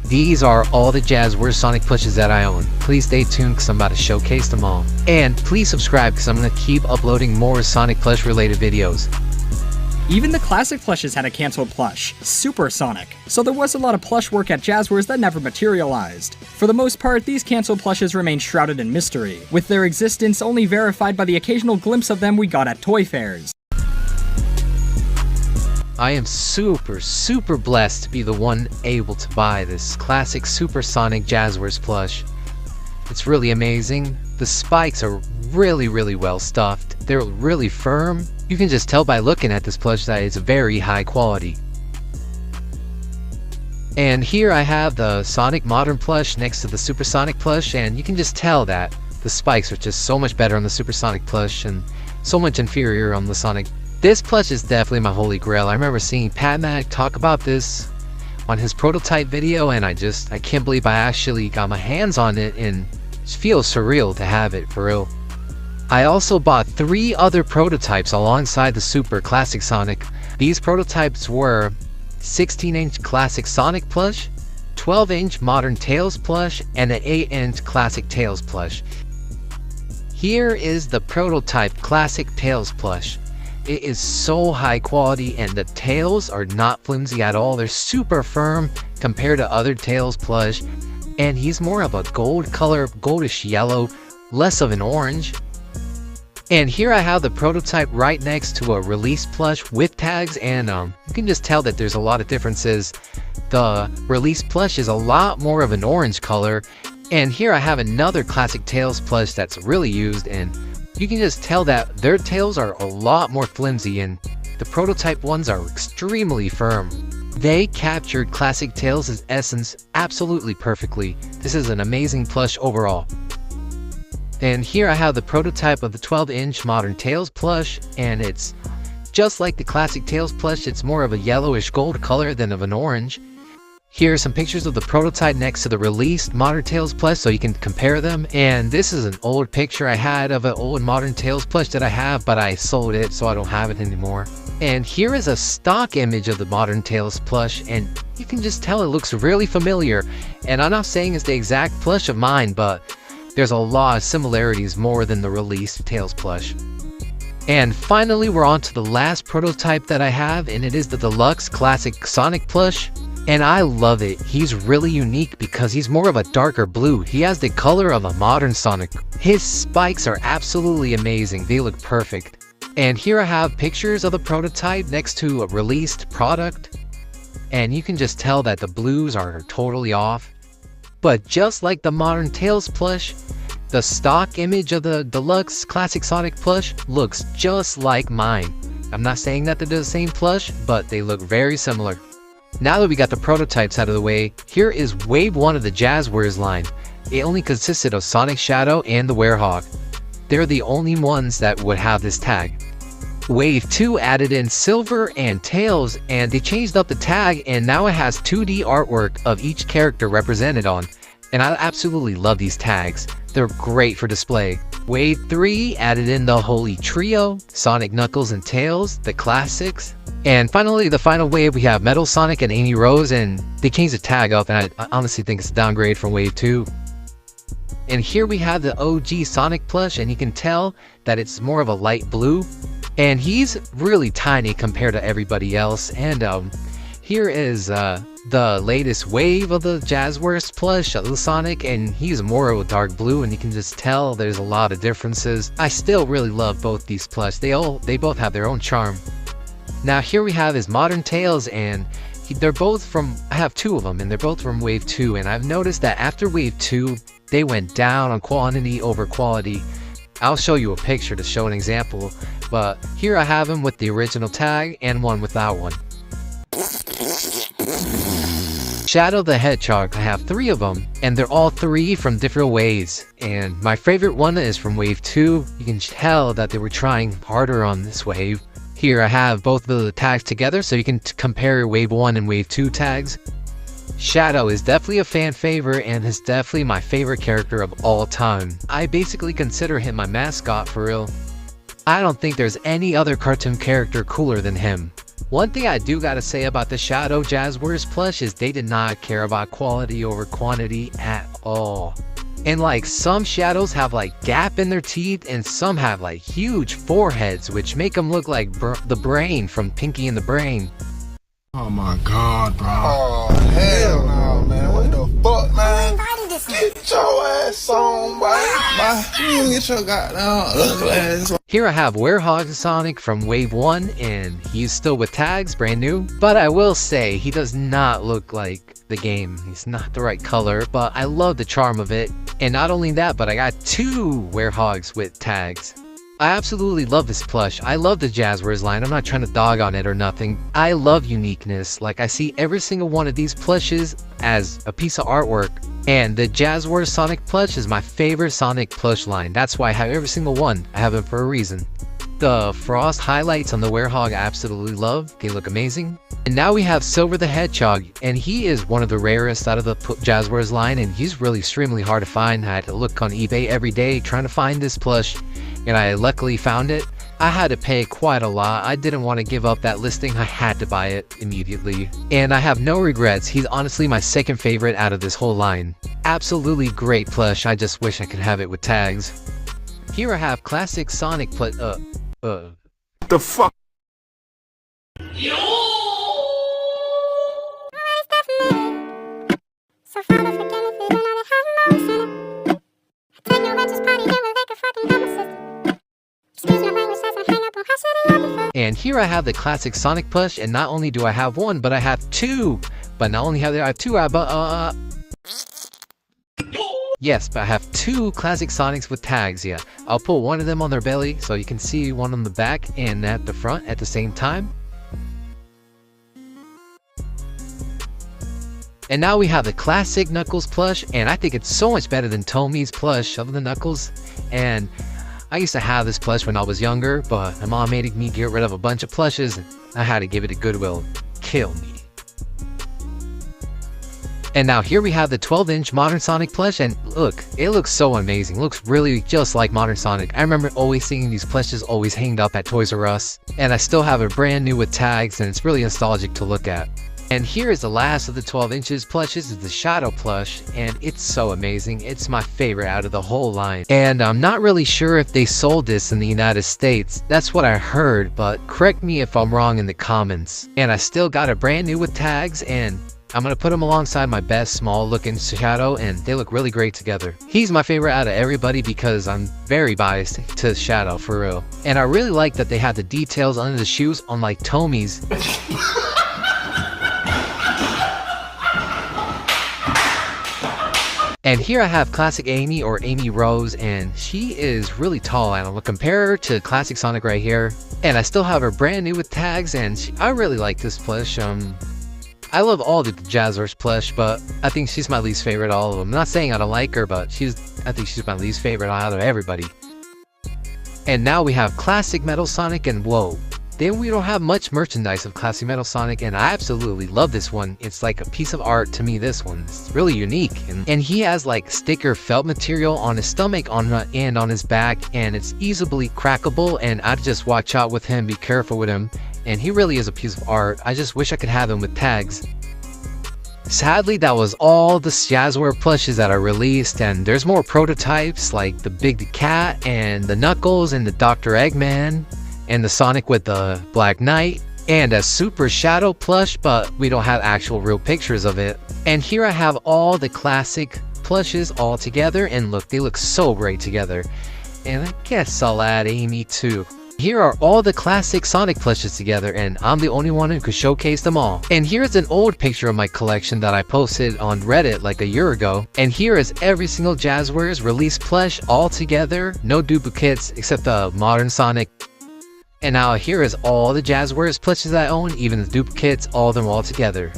These are all the Jazwares Sonic plushes that I own. Please stay tuned because I'm about to showcase them all. And please subscribe because I'm going to keep uploading more Sonic plush related videos. Even the classic plushes had a canceled plush, Super Sonic, so there was a lot of plush work at Jazwares that never materialized. For the most part, these canceled plushes remain shrouded in mystery, with their existence only verified by the occasional glimpse of them we got at toy fairs. I am super blessed to be the one able to buy this classic Super Sonic Jazwares plush. It's really amazing. The spikes are really well stuffed. They're really firm. You can just tell by looking at this plush that it's very high quality. And here I have the Sonic Modern plush next to the Super Sonic plush, and you can just tell that the spikes are just so much better on the Super Sonic plush and so much inferior on the Sonic. This plush is definitely my holy grail. I remember seeing Pat Mac talk about this on his prototype video, and I can't believe I actually got my hands on it, and it feels surreal to have it for real. I also bought 3 other prototypes alongside the Super Classic Sonic. These prototypes were 16-inch Classic Sonic plush, 12-inch Modern Tails plush, and an 8-inch Classic Tails plush. Here is the prototype Classic Tails plush. It is so high quality and the tails are not flimsy at all. They're super firm compared to other Tails plush, and he's more of a gold color, goldish yellow, less of an orange. And here I have the prototype right next to a release plush with tags, and you can just tell that there's a lot of differences. The release plush is a lot more of an orange color, and here I have another Classic Tails plush that's really used, and you can just tell that their tails are a lot more flimsy and the prototype ones are extremely firm. They captured Classic Tails' essence absolutely perfectly. This is an amazing plush overall. And here I have the prototype of the 12-inch Modern Tails plush, and it's just like the Classic Tails plush. It's more of a yellowish gold color than of an orange. Here are some pictures of the prototype next to the released Modern Tails plush so you can compare them. And this is an old picture I had of an old Modern Tails plush that I have, but I sold it so I don't have it anymore. And here is a stock image of the Modern Tails plush, and you can just tell it looks really familiar. And I'm not saying it's the exact plush of mine, but there's a lot of similarities more than the released Tails plush. And finally, we're on to the last prototype that I have, and it is the Deluxe Classic Sonic plush. And I love it. He's really unique because he's more of a darker blue. He has the color of a modern Sonic. His spikes are absolutely amazing. They look perfect. And here I have pictures of the prototype next to a released product. And you can just tell that the blues are totally off. But just like the Modern Tails plush, the stock image of the Deluxe Classic Sonic plush looks just like mine. I'm not saying that they're the same plush, but they look very similar. Now that we got the prototypes out of the way, here is Wave 1 of the Jazwares line. It only consisted of Sonic Shadow and the Hedgehog. They're the only ones that would have this tag. Wave 2 added in Silver and Tails, and they changed up the tag, and now it has 2D artwork of each character represented on. And I absolutely love these tags. They're great for display. Wave 3 added in the Holy Trio, Sonic, Knuckles, and Tails, the classics. And finally, the final wave, we have Metal Sonic and Amy Rose, and they changed the tag up, and I honestly think it's a downgrade from Wave 2. And here we have the OG Sonic plush, and you can tell that it's more of a light blue. And he's really tiny compared to everybody else. And here is the latest wave of the Jazwares plush of the Sonic, and he's more of a dark blue, and you can just tell there's a lot of differences. I still really love both these plush. They both have their own charm. Now here we have his Modern Tails, and they're both from, I have 2 of them, and they're both from Wave 2, and I've noticed that after Wave 2, they went down on quantity over quality. I'll show you a picture to show an example, but here I have him with the original tag and one without one. Shadow the Hedgehog, I have 3 of them, and they're all 3 from different waves. And my favorite one is from Wave 2. You can tell that they were trying harder on this wave. Here I have both of the tags together so you can compare Wave 1 and Wave 2 tags. Shadow is definitely a fan favorite and is definitely my favorite character of all time. I basically consider him my mascot for real. I don't think there's any other cartoon character cooler than him. One thing I do gotta say about the Shadow Jazwares plush is they did not care about quality over quantity at all. And like some shadows have like gap in their teeth and some have like huge foreheads which make them look like the brain from Pinky and the Brain. Oh my god, bro. Oh hell no, man. What the fuck, man? Get your ass on, boy. You get your goddamn ugly ass on. Here I have Hedgehog Sonic from Wave 1 and he's still with tags, brand new. But I will say he does not look like the game. He's not the right color, but I love the charm of it. And not only that, but I got 2 Hedgehogs with tags. I absolutely love this plush. I love the Jazwares line. I'm not trying to dog on it or nothing. I love uniqueness. Like I see every single one of these plushes as a piece of artwork. And the Jazwares Sonic plush is my favorite Sonic plush line. That's why I have every single one. I have it for a reason. The frost highlights on the Hedgehog I absolutely love. They look amazing. And now we have Silver the Hedgehog, and he is one of the rarest out of the Jazwares line, and he's really extremely hard to find. I had to look on eBay every day trying to find this plush, and I luckily found it. I had to pay quite a lot. I didn't want to give up that listing. I had to buy it immediately. And I have no regrets. He's honestly my second favorite out of this whole line. Absolutely great plush. I just wish I could have it with tags. Here I have classic Sonic The fuck? So Father, forgive me for you know that have no sinner. I take no righteous party here with like a fucking double system. Excuse my language, that's a hang up on how said it before. And here I have the classic Sonic plush, and not only do I have one, but I have 2. But not only have I have 2, yes, but I have 2 classic Sonics with tags, yeah. I'll put one of them on their belly so you can see one on the back and at the front at the same time. And now we have the classic Knuckles plush, and I think it's so much better than Tommy's plush of the Knuckles. And I used to have this plush when I was younger, but my mom made me get rid of a bunch of plushes, and I had to give it to Goodwill. Kill me. And now here we have the 12-inch Modern Sonic plush, and look, it looks so amazing. It looks really just like Modern Sonic. I remember always seeing these plushes always hanged up at Toys R Us, and I still have it brand new with tags, and it's really nostalgic to look at. And here is the last of the 12 inches plushes, is the Shadow plush, and it's so amazing. It's my favorite out of the whole line. And I'm not really sure if they sold this in the United States. That's what I heard, but correct me if I'm wrong in the comments. And I still got it brand new with tags, and I'm gonna put them alongside my best small looking Shadow, and they look really great together. He's my favorite out of everybody because I'm very biased to Shadow, for real. And I really like that they had the details under the shoes unlike Tommy's. And here I have classic Amy, or Amy Rose, and she is really tall, and I'm gonna compare her to classic Sonic right here. And I still have her brand new with tags, and I really like this plush. I love all the Jazwares plush, but I think she's my least favorite of all of them. I'm not saying I don't like her, but I think she's my least favorite out of everybody. And now we have classic Metal Sonic, and whoa. Then we don't have much merchandise of classic Metal Sonic, and I absolutely love this one. It's like a piece of art to me, this one. It's really unique. And he has like sticker felt material on his stomach and on his back, and it's easily crackable, and I'd just watch out with him, be careful with him. And he really is a piece of art. I just wish I could have him with tags. Sadly, that was all the Jazwares plushes that are released, and there's more prototypes like the Big Cat and the Knuckles and the Dr. Eggman and the Sonic with the Black Knight and a Super Shadow plush, but we don't have actual real pictures of it. And here I have all the classic plushes all together, and look, they look so great together. And I guess I'll add Amy too. Here are all the classic Sonic plushes together, and I'm the only one who could showcase them all. And here's an old picture of my collection that I posted on Reddit like a year ago. And here is every single Jazwares release plush all together, no duplicates except the Modern Sonic. And now here is all the Jazwares plushes I own, even the duplicates, all of them all together.